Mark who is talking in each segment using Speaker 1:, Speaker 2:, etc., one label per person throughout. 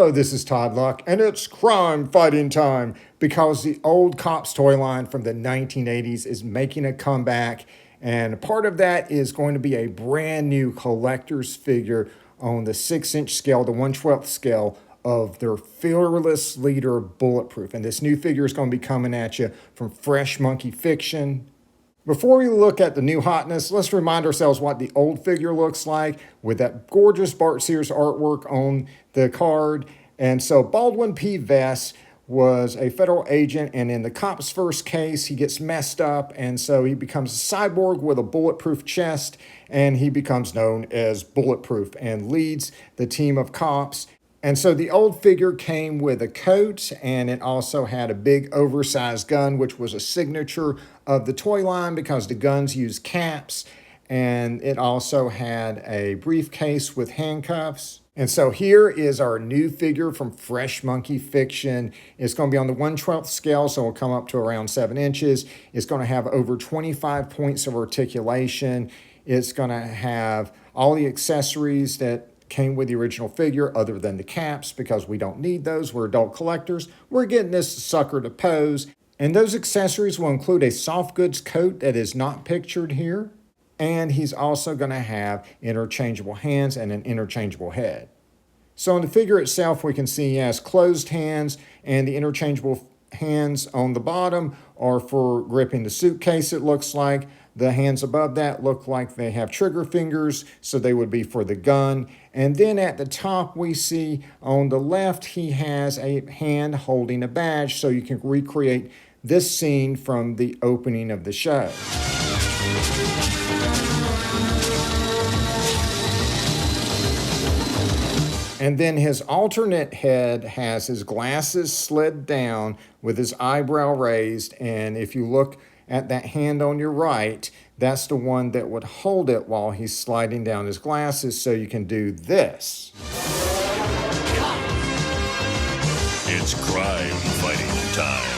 Speaker 1: Hello, this is Todd Luck, and it's crime fighting time because the old C.O.P.S toy line from the 1980s is making a comeback, and part of that is going to be a brand new collector's figure on the 6-inch scale, the 1/12 scale of their fearless leader, Bulletproof. And this new figure is going to be coming at you from Fresh Monkey Fiction. Before we look at the new hotness, let's remind ourselves what the old figure looks like with that gorgeous Bart Sears artwork on the card. And so Baldwin P. Vess was a federal agent, and in the C.O.P.S first case, he gets messed up, and so he becomes a cyborg with a bulletproof chest, and he becomes known as Bulletproof and leads the team of cops. And so the old figure came with a coat, and it also had a big oversized gun, which was a signature of the toy line because the guns use caps. And it also had a briefcase with handcuffs. And so here is our new figure from Fresh Monkey Fiction. It's going to be on the 1/12 scale, so it'll come up to around 7 inches. It's going to have over 25 points of articulation. It's going to have all the accessories that came with the original figure other than the caps because we don't need those. We're adult collectors. We're getting this sucker to pose. And those accessories will include a soft goods coat that is not pictured here. And he's also going to have interchangeable hands and an interchangeable head. So on the figure itself, we can see he has closed hands, and the interchangeable hands on the bottom are for gripping the suitcase, it looks like. The hands above that look like they have trigger fingers, so they would be for the gun. And then at the top, we see on the left, he has a hand holding a badge, so you can recreate this scene from the opening of the show. And then his alternate head has his glasses slid down with his eyebrow raised. And if you look at that hand on your right, that's the one that would hold it while he's sliding down his glasses, so you can do this.
Speaker 2: It's crime fighting time.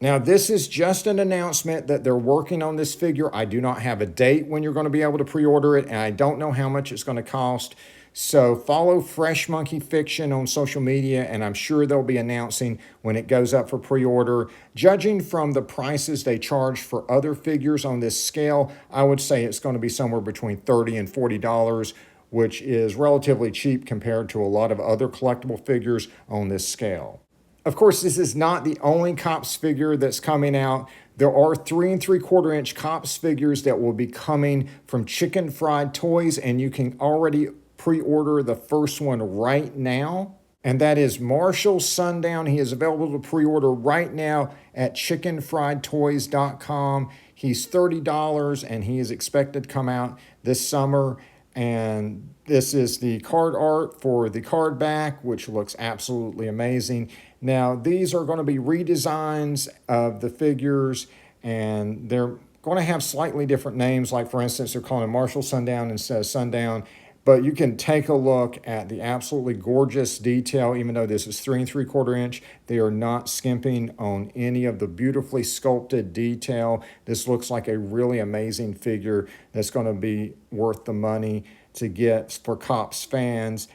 Speaker 1: Now, this is just an announcement that they're working on this figure. I do not have a date when you're going to be able to pre-order it, and I don't know how much it's going to cost. So follow Fresh Monkey Fiction on social media, and I'm sure they'll be announcing when it goes up for pre-order. Judging from the prices they charge for other figures on this scale, I would say it's going to be somewhere between $30 and $40, which is relatively cheap compared to a lot of other collectible figures on this scale. Of course, this is not the only C.O.P.S figure that's coming out. There are 3 3/4 inch C.O.P.S figures that will be coming from Chicken Fried Toys, and you can already pre-order the first one right now, and that is Marshall Sundown. He is available to pre-order right now at chickenfriedtoys.com. He's $30, and he is expected to come out this summer. And this is the card art for the card back, which looks absolutely amazing. Now, these are going to be redesigns of the figures, and they're going to have slightly different names. Like, for instance, they're calling it Marshall Sundown instead of Sundown. But you can take a look at the absolutely gorgeous detail. Even though this is 3 3/4 inch, they are not skimping on any of the beautifully sculpted detail. This looks like a really amazing figure that's going to be worth the money to get for C.O.P.S fans.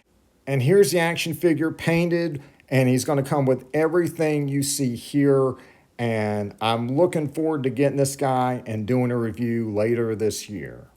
Speaker 1: And here's the action figure painted, and he's going to come with everything you see here. And I'm looking forward to getting this guy and doing a review later this year.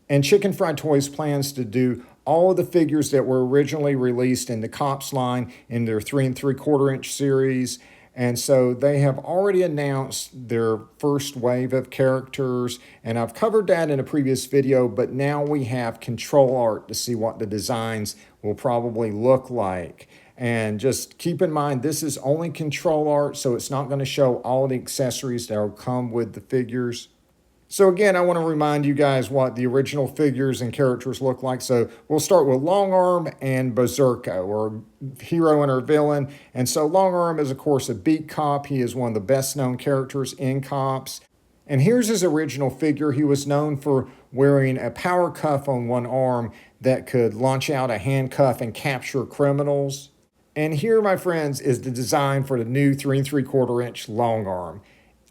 Speaker 1: And Chicken Fried Toys plans to do all of the figures that were originally released in the C.O.P.S line in their 3 3/4 inch series. And so they have already announced their first wave of characters. And I've covered that in a previous video, but now we have control art to see what the designs will probably look like. And just keep in mind, this is only control art, so it's not going to show all the accessories that will come with the figures. So again, I want to remind you guys what the original figures and characters look like. So we'll start with Long Arm and Berserko, or hero and or villain. And so Long Arm is, of course, a beat cop. He is one of the best known characters in C.O.P.S. And here's his original figure. He was known for wearing a power cuff on one arm that could launch out a handcuff and capture criminals. And here, my friends, is the design for the new 3 3/4 inch Long Arm.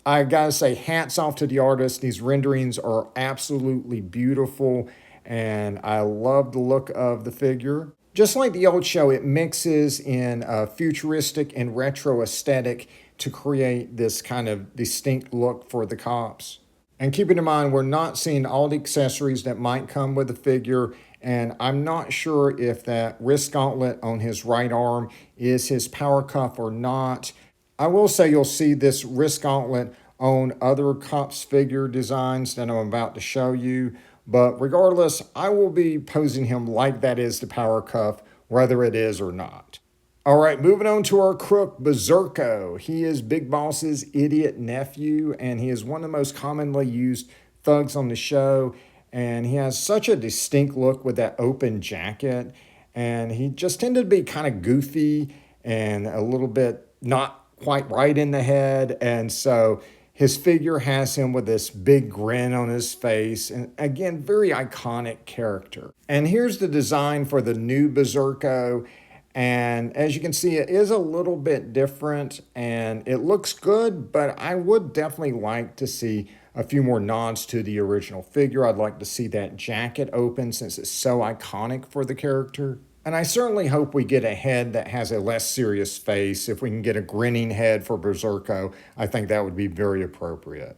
Speaker 1: I gotta say, hats off to the artist. These renderings are absolutely beautiful, and I love the look of the figure. Just like the old show, it mixes in a futuristic and retro aesthetic to create this kind of distinct look for the cops. And keeping in mind, we're not seeing all the accessories that might come with the figure, and I'm not sure if that wrist gauntlet on his right arm is his power cuff or not. I will say you'll see this wrist gauntlet on other cops figure designs that I'm about to show you. But regardless, I will be posing him like that is the power cuff, whether it is or not. All right, moving on to our crook, Berserko. He is Big Boss's idiot nephew, and he is one of the most commonly used thugs on the show. And he has such a distinct look with that open jacket. And he just tended to be kind of goofy and a little bit not quite right in the head. And so his figure has him with this big grin on his face. And again, very iconic character. And here's the design for the new Berserko. And as you can see, it is a little bit different and it looks good, but I would definitely like to see a few more nods to the original figure. I'd like to see that jacket open since it's so iconic for the character. And I certainly hope we get a head that has a less serious face. If we can get a grinning head for Berserko, I think that would be very appropriate.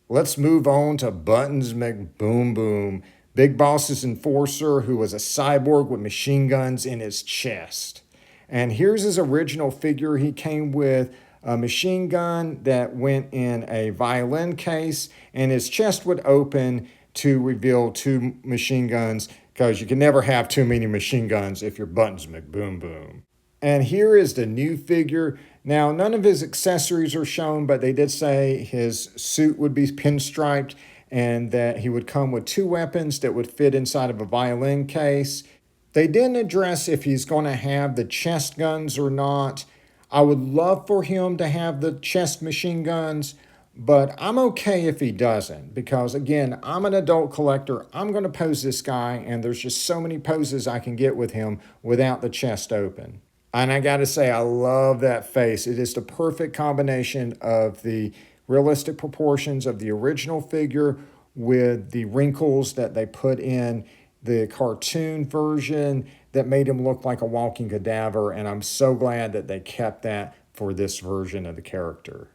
Speaker 1: Let's move on to Buttons McBoom Boom, Big Boss's enforcer who was a cyborg with machine guns in his chest. And here's his original figure. He came with a machine gun that went in a violin case, and his chest would open to reveal two machine guns, because you can never have too many machine guns if you're Buttons McBoom Boom. And here is the new figure. Now, none of his accessories are shown, but they did say his suit would be pinstriped and that he would come with two weapons that would fit inside of a violin case. They didn't address if he's going to have the chest guns or not. I would love for him to have the chest machine guns, but I'm okay if he doesn't, because again, I'm an adult collector. I'm going to pose this guy, and there's just so many poses I can get with him without the chest open. And I got to say, I love that face. It is the perfect combination of the realistic proportions of the original figure with the wrinkles that they put in the cartoon version that made him look like a walking cadaver. And I'm so glad that they kept that for this version of the character.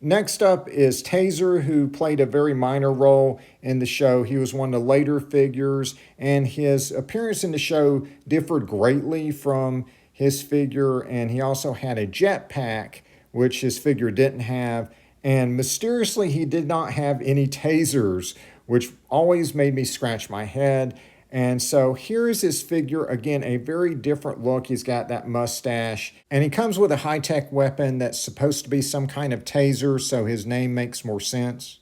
Speaker 1: Next up is Taser, who played a very minor role in the show. He was one of the later figures, and his appearance in the show differed greatly from his figure, and he also had a jetpack, which his figure didn't have, and mysteriously he did not have any tasers, which always made me scratch my head. And so here is his figure, again, a very different look. He's got that mustache, and he comes with a high-tech weapon that's supposed to be some kind of taser, so his name makes more sense.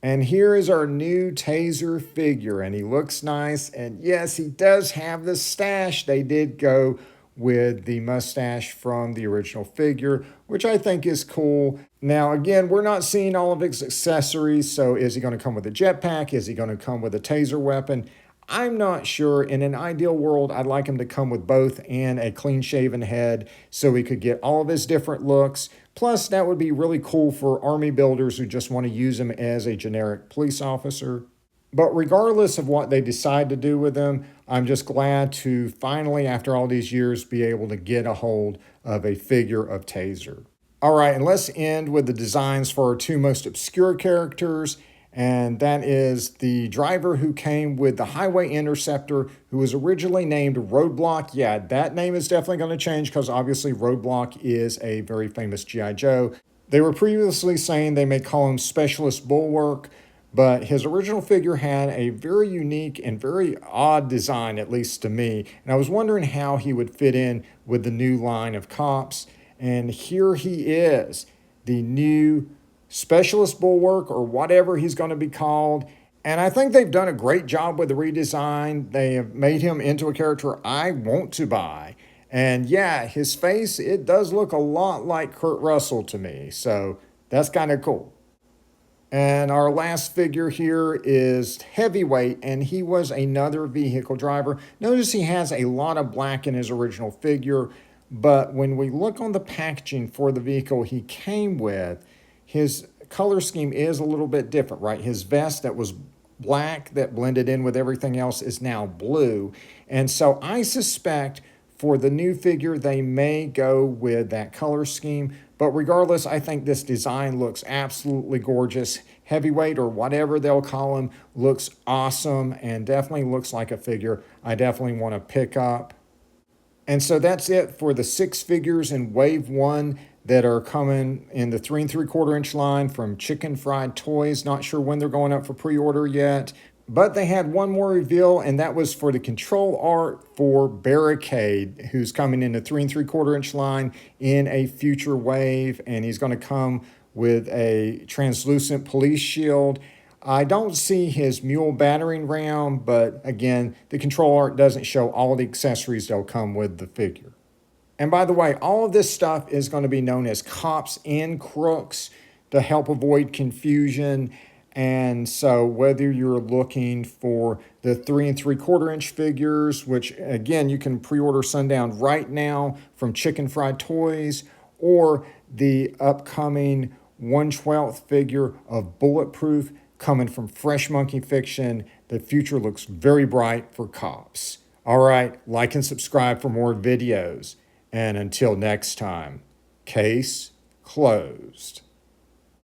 Speaker 1: And here is our new Taser figure, and he looks nice, and yes, he does have the stash. They did go with the mustache from the original figure, which I think is cool. Now, again, we're not seeing all of his accessories, so is he going to come with a jetpack? Is he going to come with a taser weapon? I'm not sure. In an ideal world, I'd like him to come with both and a clean-shaven head so we could get all of his different looks. Plus, that would be really cool for army builders who just want to use him as a generic police officer. But regardless of what they decide to do with him, I'm just glad to finally, after all these years, be able to get a hold of a figure of Taser. All right, and let's end with the designs for our two most obscure characters. And that is the driver who came with the Highway Interceptor, who was originally named Roadblock. Yeah, that name is definitely going to change because obviously Roadblock is a very famous G.I. Joe. They were previously saying they may call him Specialist Bulwark, but his original figure had a very unique and very odd design, at least to me. And I was wondering how he would fit in with the new line of cops. And here he is, the new Specialist Bulwark, or whatever he's going to be called. And I think they've done a great job with the redesign. They have made him into a character I want to buy. And yeah, his face, it does look a lot like Kurt Russell to me. So that's kind of cool. And our last figure here is Heavyweight, and he was another vehicle driver. Notice he has a lot of black in his original figure, but when we look on the packaging for the vehicle he came with, his color scheme is a little bit different, right? His vest that was black that blended in with everything else is now blue. And so I suspect for the new figure, they may go with that color scheme. But regardless, I think this design looks absolutely gorgeous. Heavyweight, or whatever they'll call him, looks awesome and definitely looks like a figure I definitely want to pick up. And so that's it for the 6 figures in Wave 1 that are coming in the 3 3/4 inch line from Chicken Fried Toys. Not sure when they're going up for pre-order yet. But they had one more reveal, and that was for the control art for Barricade, who's coming in the 3 3/4 inch line in a future wave, and he's going to come with a translucent police shield. I don't see his mule battering ram, but again, the control art doesn't show all the accessories that'll come with the figure. And by the way, all of this stuff is going to be known as C.O.P.S and Crooks to help avoid confusion. And so whether you're looking for the 3 3/4 inch figures, which again, you can pre-order Sundown right now from Chicken Fried Toys, or the upcoming 1/12 figure of Bulletproof coming from Fresh Monkey Fiction, the future looks very bright for C.O.P.S. All right, like and subscribe for more videos. And until next time, case closed.